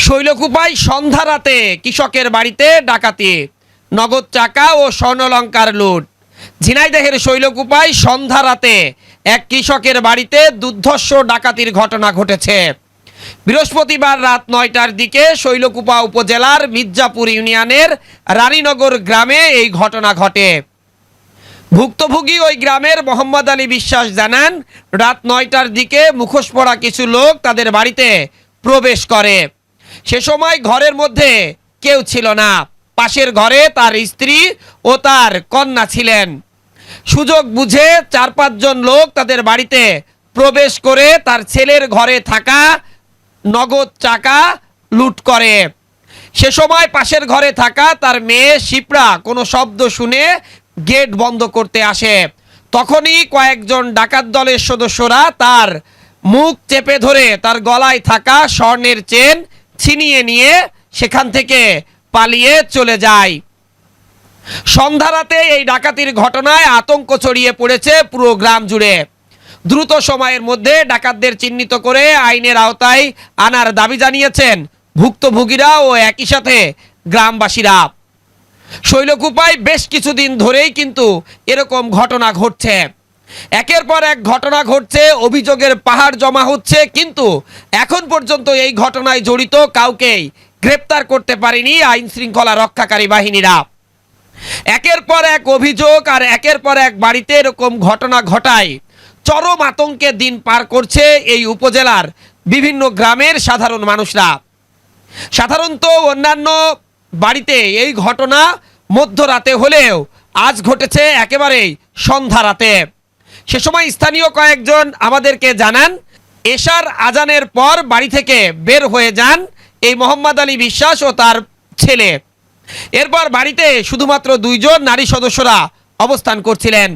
শৈলকুপায় সন্ধ্যা রাতে কৃষকের বাড়িতে ডাকাতি, নগদ টাকা ও স্বর্ণালংকার লুট। ঝিনাইদহের শৈলকুপায় সন্ধ্যা রাতে এক কৃষকের বাড়িতে দুর্ধর্ষ ডাকাতির ঘটনা ঘটেছে। বৃহস্পতিবার রাত ৯টার দিকে শৈলকুপা উপজেলার মির্জাপুর ইউনিয়নের রানীনগর গ্রামে এই ঘটনা ঘটে। ভুক্তভোগী ওই গ্রামের মোহাম্মদ আলী বিশ্বাস জানান, রাত ৯টার দিকে মুখোশ পরা কিছু লোক তাদের বাড়িতে প্রবেশ করে। সে সময় ঘরের মধ্যে কেউ ছিল না। পাশের ঘরে তার স্ত্রী ও তার কন্যা ছিলেন। সুযোগ বুঝে ৪-৫ জন লোক তাদের বাড়িতে প্রবেশ করে তার ছেলের ঘরে থাকা নগদ টাকা লুট করে। সে সময় পাশের ঘরে থাকা তার মেয়ে শিপ্রা কোনো শব্দ শুনে গেট বন্ধ করতে আসে। তখনই কয়েকজন ডাকাত দলের সদস্যরা তার মুখ চেপে ধরে তার গলায় থাকা স্বর্ণের চেন ছিনিয়ে নিয়ে সেখান থেকে পালিয়ে চলে যায়। সন্ধ্যা রাতে এই ডাকাতির ঘটনায় আতঙ্ক ছড়িয়ে পড়েছে পুরো গ্রাম জুড়ে। দ্রুত সময়ের মধ্যে ডাকাতদের চিহ্নিত করে আইনের আওতায় আনার দাবি জানিয়েছেন ভুক্তভোগীরা ও একই সাথে গ্রামবাসীরা। শৈলকুপায় বেশ কিছুদিন ধরেই কিন্তু এরকম ঘটনা ঘটছে। একের পর এক ঘটনা ঘটছে, অভিযোগের পাহাড় জমা হচ্ছে, কিন্তু এখন পর্যন্ত এই ঘটনায় জড়িত কাউকেই গ্রেপ্তার করতে পারেনি আইন শৃঙ্খলা রক্ষাকারী বাহিনীরা। একের পর এক অভিযোগ আর একের পর এক বাড়িতে এরকম ঘটনা ঘটায় চরম আতঙ্কে দিন পার করছে এই উপজেলার বিভিন্ন গ্রামের সাধারণ মানুষরা। সাধারণত অন্যান্য বাড়িতে এই ঘটনা মধ্যরাতে হলেও আজ ঘটেছে একেবারেই সন্ধ্যা রাতে। সে সময় স্থানীয় কয়েকজন আমাদেরকে জানান, এশার আজানের পর বাড়ি থেকে বের হয়ে যান এই মোহাম্মদ আলী বিশ্বাস ও তার ছেলে। এরপর বাড়িতে শুধুমাত্র 2 জন নারী সদস্যরা অবস্থান করছিলেন।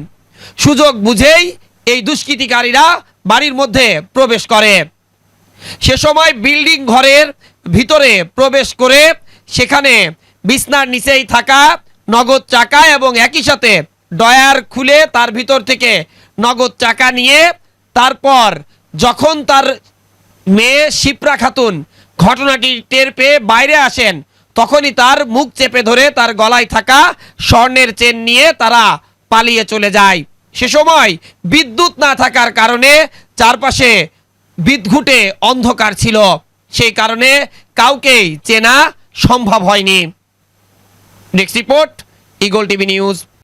সুযোগ বুঝেই এই দুষ্কৃতিকারীরা বাড়ির মধ্যে প্রবেশ করে। সে সময় বিল্ডিং ঘরের ভিতরে প্রবেশ করে সেখানে বিছনার নিচেই থাকা নগদ টাকা এবং একই সাথে ডয়ার খুলে তার ভিতর থেকে নগদ টাকা নিয়ে তারপর যখন তার মেয়ে শিপ্রা খাতুন ঘটনাটি টের পেয়ে বাইরে আসেন, তখনই তার মুখ চেপে ধরে তার গলায় থাকা স্বর্ণের চেন নিয়ে তারা পালিয়ে চলে যায়। সে সময় বিদ্যুৎ না থাকার কারণে চারপাশে বিদ্যুটে অন্ধকার ছিল, সেই কারণে কাউকেই চেনা সম্ভব হয়নি। Next report, eagle TV news.